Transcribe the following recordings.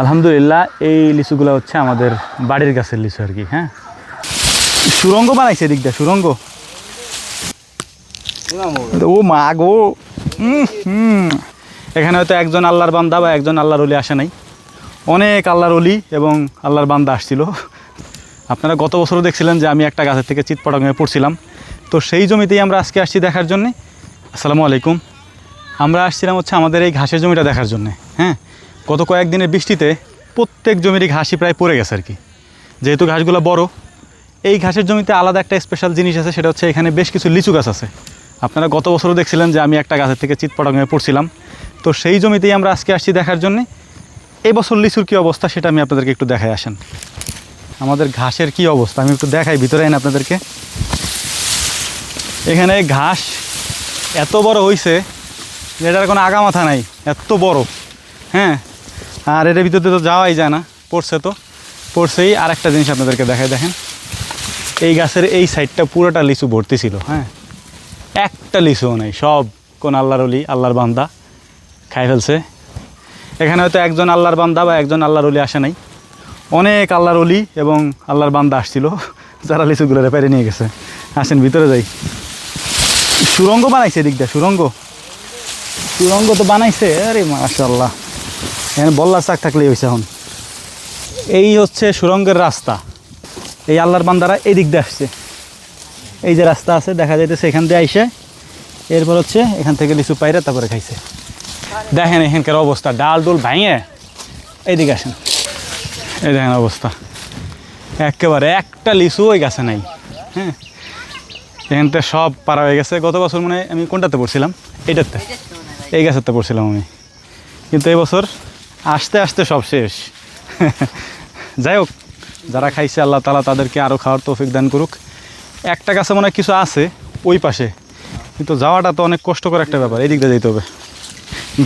আলহামদুলিল্লাহ এই লিচুগুলো হচ্ছে আমাদের বাড়ির গাছের লিচু আর কি। হ্যাঁ, সুরঙ্গ বানাইছে এদিক দিয়ে, সুরঙ্গ। ও মা গো, এখানে হয়তো একজন আল্লাহর বান্দা বা একজন আল্লাহর ওলি আসে নাই, অনেক আল্লাহর ওলি এবং আল্লাহর বান্দা আসছিল। আপনারা গত বছরও দেখছিলেন যে আমি একটা গাছের থেকে চিৎপটাং হয়ে পড়ছিলাম, তো সেই জমিতেই আমরা আজকে আসছি দেখার জন্যে। আসসালামু আলাইকুম। আমরা আসছিলাম হচ্ছে আমাদের এই ঘাসের জমিটা দেখার জন্যে। হ্যাঁ, গত কয়েকদিনের বৃষ্টিতে প্রত্যেক জমিরই ঘাসই প্রায় পড়ে গেছে আর কি। যেহেতু ঘাসগুলো বড়, এই ঘাসের জমিতে আলাদা একটা স্পেশাল জিনিস আছে, সেটা হচ্ছে এখানে বেশ কিছু লিচু গাছ আছে। আপনারা গত বছরও দেখছিলেন যে আমি একটা গাছের থেকে চিৎপটাং হয়ে পড়ছিলাম, তো সেই জমিতেই আমরা আজকে আসছি দেখার জন্যে। এই বছর লিচুর কী অবস্থা সেটা আমি আপনাদেরকে একটু দেখাই। আসেন, আমাদের ঘাসের কি অবস্থা আমি একটু দেখাই, ভিতরে আইন আপনাদেরকে। এখানে ঘাস এত বড় হয়েছে যে এটার কোনো আগা মাথা নাই, এত বড়। হ্যাঁ, আর এটার ভিতরে তো যাওয়াই যায় না, পড়ছে তো পড়ছেই। আর একটা জিনিস আপনাদেরকে দেখাই, দেখেন এই গাছের এই সাইডটা পুরোটা লিচু ভর্তি ছিল। হ্যাঁ, একটা লিচুও নেই, সব কোন আল্লাহর ওলি আল্লাহর বান্দা খাই ফেলছে। এখানে হয়তো একজন আল্লাহর বান্দা বা একজন আল্লাহর ওলি আসে নাই, অনেক আল্লাহর ওলি এবং আল্লাহর বান্দা আসছিল, যারা লিচুগুলো পেরে নিয়ে গেছে। আসেন ভিতরে যাই। সুরঙ্গ বানাইছে এদিক দিয়ে, সুরঙ্গ তো বানাইছে। আরে মাশাআল্লাহ, এখানে বল্লার চাক থাকলেই হয়েছে। এখন এই হচ্ছে সুরঙ্গের রাস্তা, এই আল্লাহর বান্দারা এই দিক দিয়ে আসছে। এই যে রাস্তা আছে দেখা যাইতেছে, এখান দিয়ে আইসে এরপর হচ্ছে এখান থেকে লিচু পাইরা তারপরে খাইছে। দেখেন এখানকার অবস্থা, ডাল ডোল ভাঙে। এইদিকে আসেন, এই দেখেন অবস্থা, একেবারে একটা লিচু ওই গাছে নাই। হ্যাঁ, এখানতে সব পারা হয়ে গেছে। গত বছর মানে আমি কোনটাতে পড়ছিলাম, এইটাতে, এই গাছেরতে পড়ছিলাম আমি, কিন্তু এই বছর আস্তে আস্তে সব শেষ। যাই হোক, যারা খাইছে আল্লাহ তাআলা তাদেরকে আরও খাওয়ার তৌফিক দান করুক। একটা গাছে মনে হয় কিছু আছে ওই পাশে, কিন্তু যাওয়াটা তো অনেক কষ্টকর একটা ব্যাপার, এই দিক দিয়ে যেতে হবে।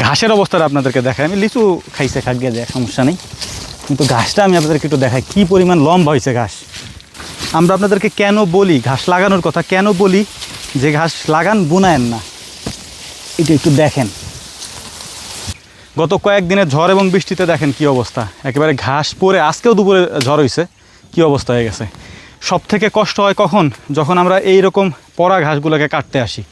ঘাসের অবস্থাটা আপনাদেরকে দেখাই। আমি লিচু খাইছে খাক গিয়ে দেয়, সমস্যা নেই, কিন্তু ঘাসটা আমি আপনাদেরকে একটু দেখাই কী পরিমাণ লম্বা হয়েছে ঘাস। আমরা আপনাদেরকে কেন বলি ঘাস লাগানোর কথা, কেন বলি যে ঘাস লাগান বুনায়েন না, এটা একটু দেখেন। গত কয়েকদিনের ঝড় এবং বৃষ্টিতে দেখেন কি অবস্থা, একেবারে ঘাস পরে, আজকেও দুপুরে ঝড় হয়েছে, কি অবস্থা হয়ে গেছে। সব থেকে কষ্ট হয় কখন, যখন আমরা এই রকম পড়া ঘাসগুলোকে কাটতে আসি।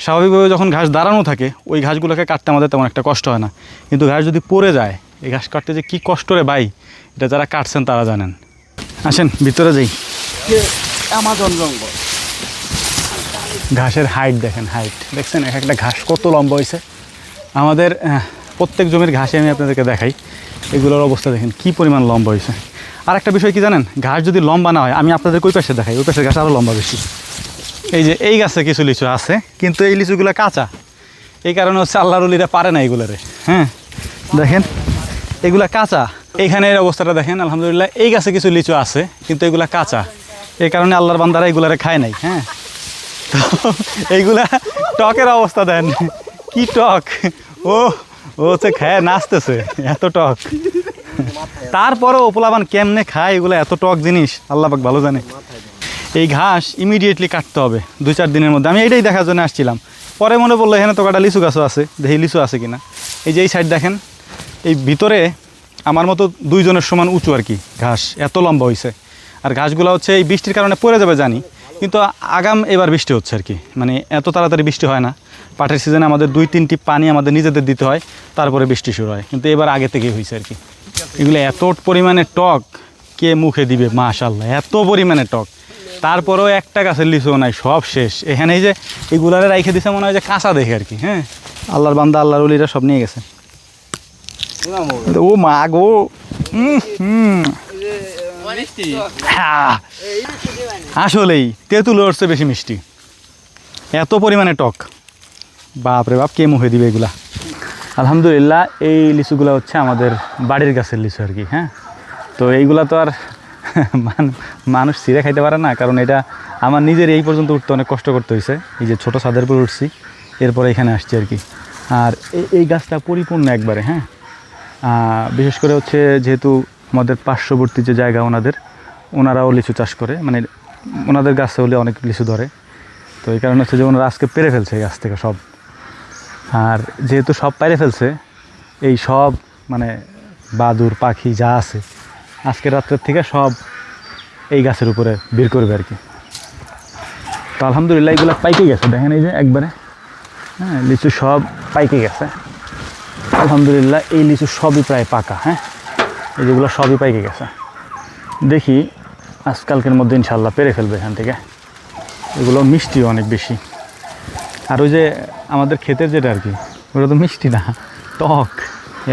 স্বাভাবিকভাবে যখন ঘাস দাঁড়ানো থাকে ওই ঘাসগুলোকে কাটতে আমাদের তেমন একটা কষ্ট হয় না, কিন্তু ঘাস যদি পড়ে যায়, এই ঘাস কাটতে যে কী কষ্ট রে ভাই, এটা যারা কাটছেন তারা জানেন। আসেন ভিতরে যাই। অ্যামাজন জঙ্গল, ঘাসের হাইট দেখেন, হাইট দেখছেন, এক একটা ঘাস কত লম্বা হয়েছে। আমাদের প্রত্যেক জমির ঘাসে আমি আপনাদেরকে দেখাই, এগুলোর অবস্থা দেখেন কী পরিমাণ লম্বা হয়েছে। আর একটা বিষয় কি জানেন, ঘাস যদি লম্বা না হয়, আমি আপনাদের ওই পাশে দেখাই, ওই পাশের ঘাস আরও লম্বা বেশি। এই যে এই গাছে কিছু লিচু আছে, কিন্তু এই লিচুগুলো কাঁচা, এই কারণে হচ্ছে আল্লাহর ওলিরা পারে না এগুলোরে। হ্যাঁ, দেখেন এগুলা কাঁচা। এইখানে এর অবস্থাটা দেখেন, আলহামদুলিল্লাহ এই গাছে কিছু লিচু আছে, কিন্তু এগুলা কাঁচা, এই কারণে আল্লাহর বান্দারা এগুলারে খায় নাই। হ্যাঁ, তো এইগুলা টকের অবস্থা দেন, কি টক, ও হচ্ছে খায় নাচতেছে, এত টক। তারপরেও পোলাবান কেমনে খায় এগুলো, এত টক জিনিস আল্লাহ পাক ভালো জানে। এই ঘাস ইমিডিয়েটলি কাটতে হবে 2-4 দিনের মধ্যে। আমি এইটাই দেখার জন্য আসছিলাম, পরে মনে পড়লো এখানে তো কাটা লিচু গাছও আছে, দেখি লিচু আছে কিনা। এই যে এই সাইড দেখেন, এই ভিতরে আমার মতো 2 জনের সমান উঁচু আর কি ঘাস, এত লম্বা হয়েছে। আর ঘাসগুলো হচ্ছে এই বৃষ্টির কারণে পড়ে যাবে জানি, কিন্তু আগাম এবার বৃষ্টি হচ্ছে আর কি, মানে এত তাড়াতাড়ি বৃষ্টি হয় না। পাটের সিজনে আমাদের 2-3 টিপ পানি আমাদের নিজেদের দিতে হয়, তারপরে বৃষ্টি শুরু হয়, কিন্তু এবার আগে থেকেই হয়েছে আর কি। এগুলো এত পরিমাণে টক, কে মুখে দিবে, মাশাআল্লাহ এত পরিমাণে টক। তারপরেও একটা গাছের লিচুও নাই, সব শেষ। এখানে এই যে এগুলারে রাইখে দিছে মনে হয় যে কাঁচা দেখে আর কি। হ্যাঁ, আল্লাহর বান্দা আল্লাহর ওলিরা সব নিয়ে গেছে। ও মা গো, আসলেই তেঁতুল হচ্ছে বেশি মিষ্টি, এত পরিমাণে টক, বাপরে বাপ, কে মুখে দিবে এগুলা। আলহামদুলিল্লাহ এই লিচুগুলো হচ্ছে আমাদের বাড়ির গাছের লিচু আর কি। হ্যাঁ, তো এইগুলা তো আর মানুষ ছিঁড়ে খাইতে পারে না, কারণ এটা আমার নিজের এই পর্যন্ত উঠতে অনেক কষ্ট করতে হয়েছে। এই যে ছোটো ছাদের উপর উঠছি, এরপরে এখানে আসছি আর কি। আর এই গাছটা পরিপূর্ণ একবারে। হ্যাঁ, বিশেষ করে হচ্ছে যেহেতু আমাদের পার্শ্ববর্তী যে জায়গা ওনারাও লিচু চাষ করে, মানে ওনাদের গাছে হলে অনেক লিচু ধরে, তো এই কারণে হচ্ছে যে ওনারা আজকে পেরে ফেলছে গাছ থেকে সব। আর যেহেতু সব পেরে ফেলছে, এই সব মানে বাদুর পাখি যা আছে আজকে রাত্রের থেকে সব এই গাছের উপরে বের করবে আর কি। তো আলহামদুলিল্লাহ এগুলো পাইকে গেছে, দেখেন এই যে একবারে, হ্যাঁ লিচু সব পাইকে গেছে আলহামদুলিল্লাহ। এই লিচু সবই প্রায় পাকা, হ্যাঁ এই যেগুলো সবই পাইকে গেছে। দেখি আজকালকের মধ্যে ইনশাল্লাহ পেরে ফেলবে এখান থেকে। এগুলো মিষ্টিও অনেক বেশি। আর ওই যে আমাদের ক্ষেতের যেটা আর কি, ওটা তো মিষ্টি না, টক,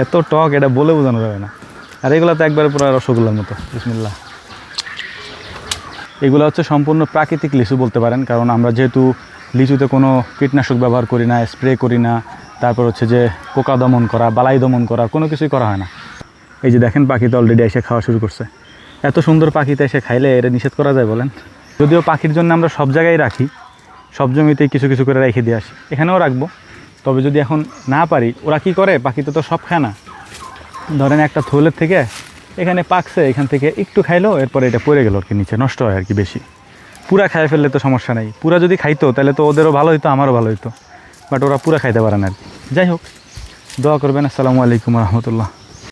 এত টক এটা বলে বোঝানো যাবে না। আর এগুলো তো একবারে পুরো রসগোল্লার মতো। বিসমিল্লাহ। এগুলো হচ্ছে সম্পূর্ণ প্রাকৃতিক লিচু বলতে পারেন, কারণ আমরা যেহেতু লিচুতে কোনো কীটনাশক ব্যবহার করি না, স্প্রে করি না, তারপর হচ্ছে যে পোকা দমন করা, বালাই দমন করা, কোনো কিছুই করা হয় না। এই যে দেখেন পাখি তো অলরেডি এসে খাওয়া শুরু করছে। এত সুন্দর পাখিতে এসে খাইলে এটা নিষেধ করা যায় বলেন? যদিও পাখির জন্য আমরা সব জায়গায় রাখি, সব জমিতেই কিছু কিছু করে রেখে দিয়ে আসি, এখানেও রাখবো। তবে যদি এখন না পারি, ওরা কী করে, পাখিতে তো সব খায় না। ধরেন একটা থলের থেকে এখানে পাকছে, এখান থেকে একটু খাইলো, এরপরে এটা পড়ে গেল আর কি, নিচে নষ্ট হয় আর কি বেশি। পুরা খাইয়ে ফেললে তো সমস্যা নেই, পুরা যদি খাইতো তাহলে তো ওদেরও ভালো হইতো, আমারও ভালো হইতো, বাট ওরা পুরা খাইতে পারে না আর কি। যাই হোক, দোয়া করবেন। আসসালামু আলাইকুম রহমতুল্লাহ।